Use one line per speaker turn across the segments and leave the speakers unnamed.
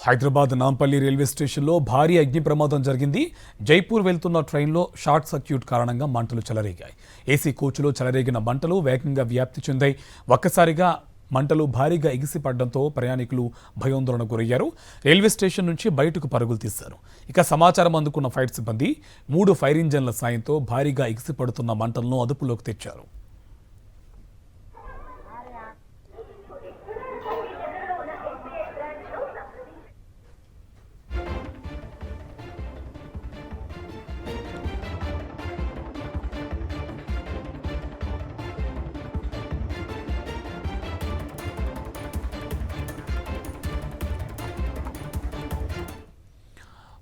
Hyderabad Nampally railway స్టేషన్లో భారీ అగ్ని ప్రమాదం జరిగింది. జైపూర్ వెళ్తున్న ట్రైన్లో షార్ట్ సర్క్యూట్ కారణంగా మంటలు చెలరేగాయి. ఏసీ కోచ్లో చెలరేగిన మంటలు వేగంగా వ్యాప్తి చెందాయి. ఒక్కసారిగా మంటలు భారీగా ఎగిసిపడడంతో ప్రయాణికులు భయాందోళనకు గురయ్యారు. రైల్వే స్టేషన్ నుంచి బయటకు పరుగులు తీశారు. ఇక సమాచారం అందుకున్న ఫైర్ సిబ్బంది 3 ఫైర్ ఇంజన్ల సాయంతో భారీగా ఎగిసిపడుతున్న మంటలను అదుపులోకి తెచ్చారు.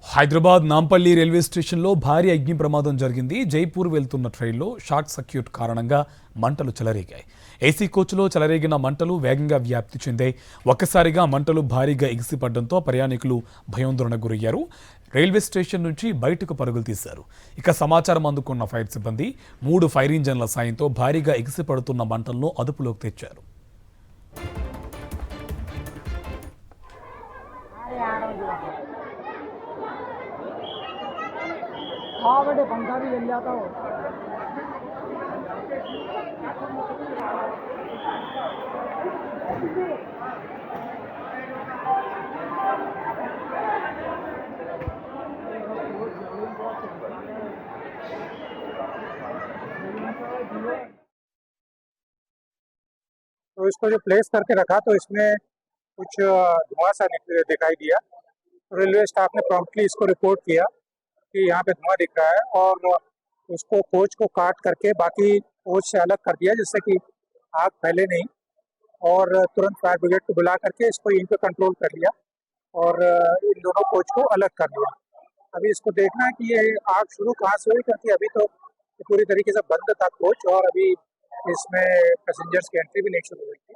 హైదరాబాద్ నాంపల్లి రైల్వే స్టేషన్లో భారీ అగ్ని ప్రమాదం జరిగింది. జైపూర్ వెళ్తున్న ట్రైన్లో షార్ట్ సర్క్యూట్ కారణంగా మంటలు చెలరేగాయి. ఏసీ కోచ్లో చెలరేగిన మంటలు వేగంగా వ్యాప్తి చెందాయి. ఒక్కసారిగా మంటలు భారీగా ఎగిసిపడడంతో ప్రయాణికులు భయాందోళనకు గురయ్యారు. రైల్వే స్టేషన్ నుంచి బయటకు పరుగులు తీశారు. ఇక సమాచారం అందుకున్న ఫైర్ సిబ్బంది 3 ఫైర్ ఇంజన్ల సాయంతో భారీగా ఎగిసిపడుతున్న మంటలను అదుపులోకి తెచ్చారు.
हाँ बेटे पंखा भी जल जाता हो।
तो इसको जो प्लेस करके रखा तो इसमें कुछ धुआं सा दिखाई दिया। रेलवे स्टाफ ने प्रॉम्प्टली इसको रिपोर्ट किया कि यहाँ पे धुआं दिख रहा है और उसको कोच को काट करके बाकी कोच से अलग कर दिया जिससे कि आग फैले नहीं, और तुरंत फायर ब्रिगेड को बुला करके इसको यहीं पे कंट्रोल कर लिया और इन दोनों कोच को अलग कर दिया। अभी इसको देखना है कि ये आग शुरू कहाँ से हुई, क्योंकि अभी तो पूरी तरीके से बंद था कोच और अभी इसमें पैसेंजर्स की एंट्री भी नहीं शुरू हुई थी।